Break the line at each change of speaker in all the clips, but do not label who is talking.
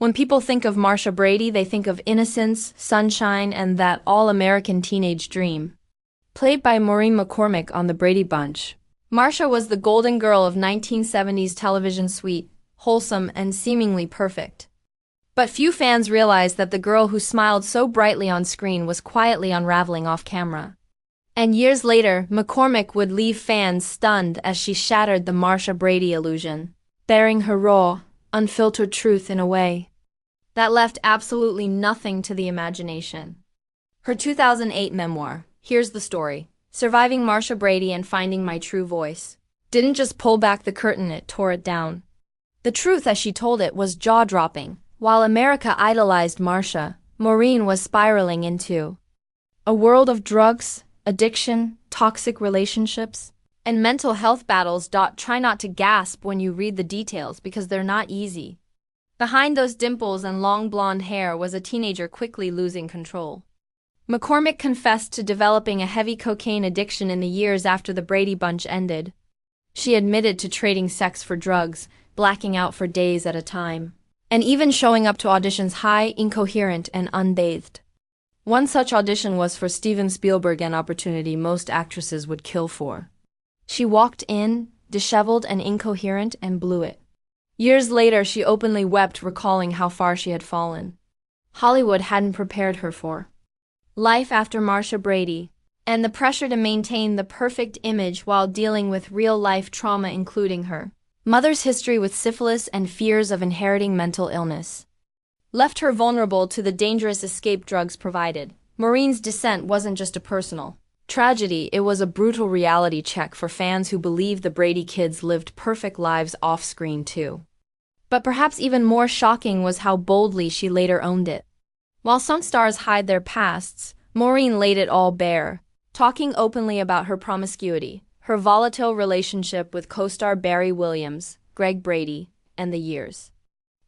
When people think of Marcia Brady, they think of innocence, sunshine, and that all-American teenage dream. Played by Maureen McCormick on The Brady Bunch, Marcia was the golden girl of 1970s television, sweet, wholesome, and seemingly perfect. But few fans realized that the girl who smiled so brightly on screen was quietly unraveling off camera. And years later, McCormick would leave fans stunned as she shattered the Marcia Brady illusion, bearing her raw, unfiltered truth in a way that left absolutely nothing to the imagination. Her 2008 memoir, Here's the Story, Surviving Marcia Brady and Finding My True Voice, didn't just pull back the curtain, it tore it down. The truth as she told it was jaw-dropping. While America idolized Marcia, Maureen was spiraling into a world of drugs, addiction, toxic relationships, and mental health battles. Try not to gasp when you read the details because they're not easy. Behind those dimples and long blonde hair was a teenager quickly losing control. McCormick confessed to developing a heavy cocaine addiction in the years after the Brady Bunch ended. She admitted to trading sex for drugs, blacking out for days at a time, and even showing up to auditions high, incoherent, and unbathed. One such audition was for Steven Spielberg, an opportunity most actresses would kill for. She walked in, disheveled and incoherent, and blew it. Years later, she openly wept, recalling how far she had fallen. Hollywood hadn't prepared her for life after Marcia Brady, and the pressure to maintain the perfect image while dealing with real-life trauma, including her mother's history with syphilis and fears of inheriting mental illness, left her vulnerable to the dangerous escape drugs provided. Maureen's descent wasn't just a personal tragedy, it was a brutal reality check for fans who believed the Brady kids lived perfect lives off-screen too. But perhaps even more shocking was how boldly she later owned it. While some stars hide their pasts, Maureen laid it all bare, talking openly about her promiscuity, her volatile relationship with co-star Barry Williams, Greg Brady, and the years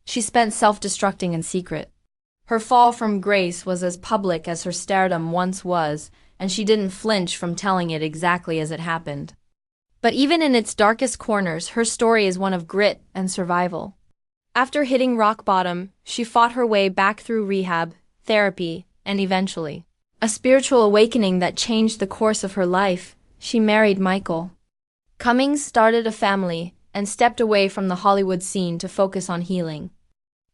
she spent self-destructing in secret. Her fall from grace was as public as her stardom once was, and she didn't flinch from telling it exactly as it happened. But even in its darkest corners, her story is one of grit and survival. After hitting rock bottom, she fought her way back through rehab, therapy, and eventually a spiritual awakening that changed the course of her life. She married Michael Cummings, started a family, and stepped away from the Hollywood scene to focus on healing.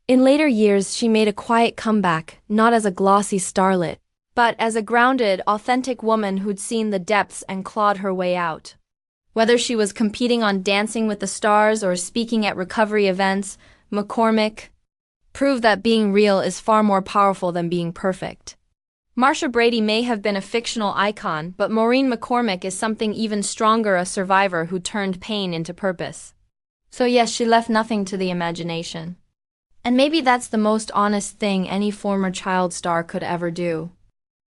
In later years, she made a quiet comeback, not as a glossy starlet, but as a grounded, authentic woman who'd seen the depths and clawed her way out. Whether she was competing on Dancing with the Stars or speaking at recovery events, McCormick proved that being real is far more powerful than being perfect. Marcia Brady may have been a fictional icon, but Maureen McCormick is something even stronger, a survivor who turned pain into purpose. So yes, she left nothing to the imagination. And maybe that's the most honest thing any former child star could ever do.